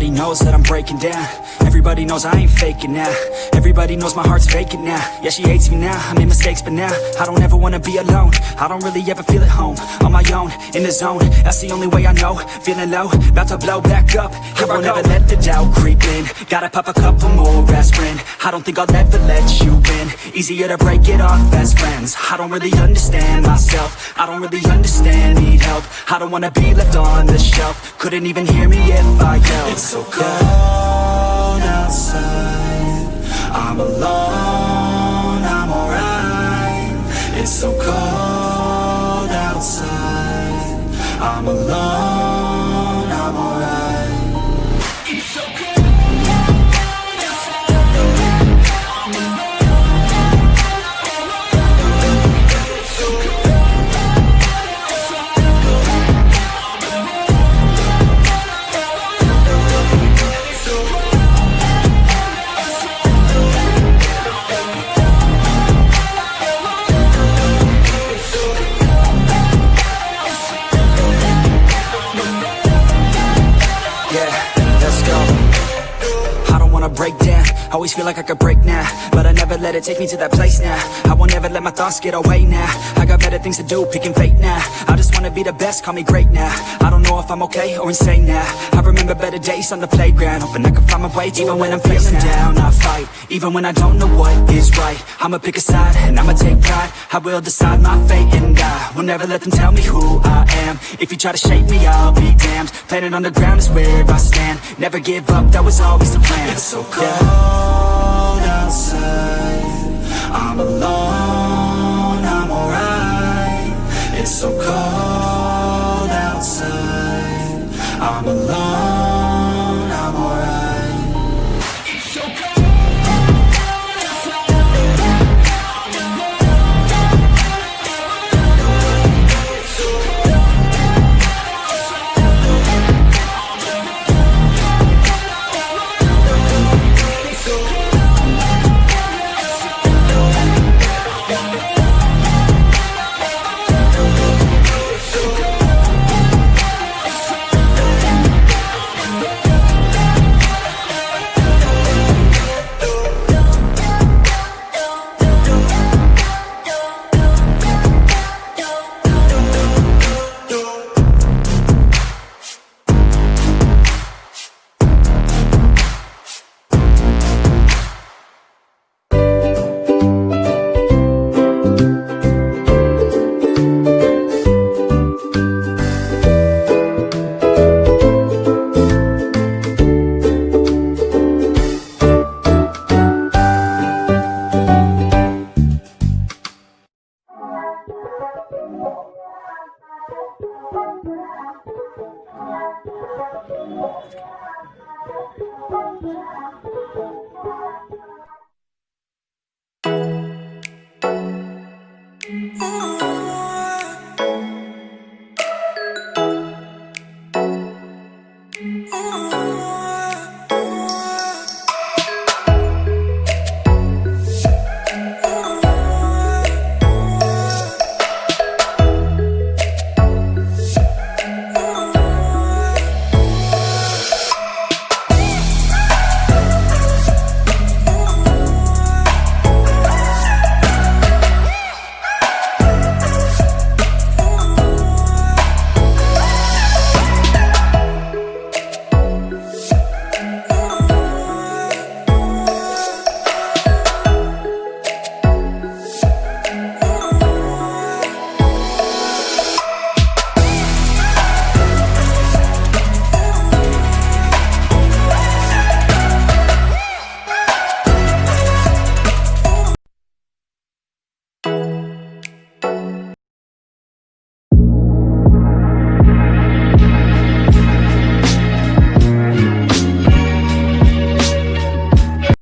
Everybody knows that I'm breaking down. Everybody knows I ain't faking now. Everybody knows my heart's vacant now. Yeah, she hates me now, I made mistakes but now I don't ever wanna be alone. I don't really ever feel at home. On my own, in the zone, that's the only way I know. Feeling low, about to blow back up. Here I never let the doubt creep in. Gotta pop a couple more aspirin. I don't think I'll ever let you in. Easier to break it off best friends. I don't really understand myself. I don't really understand, need help. I don't wanna be left on the shelf. Couldn't even hear me if I yelled. It's so cold outside, I'm alone, I'm alright. It's so cold outside, I'm alone, I'm alright. It's so cold. Break down, always feel like I could break now, but I never let it take me to that place now. I won't ever let my thoughts get away now. I got better things to do, picking fate now. I just wanna be the best, call me great now. I don't know if I'm okay or insane now. I remember better days on the playground, hoping I can find my way. Even when I'm feeling down, I fight. Even when I don't know what is right, I'ma pick a side and I'ma take pride. I will decide my fate and I will never let them tell me who I am. If you try to shape me, I'll be damned. Planet on the ground is where I stand. Never give up, that was always the plan. It's so cold outside, I'm alone, I'm alright. It's so cold outside, I'm alone, I'm alright. It's so cold.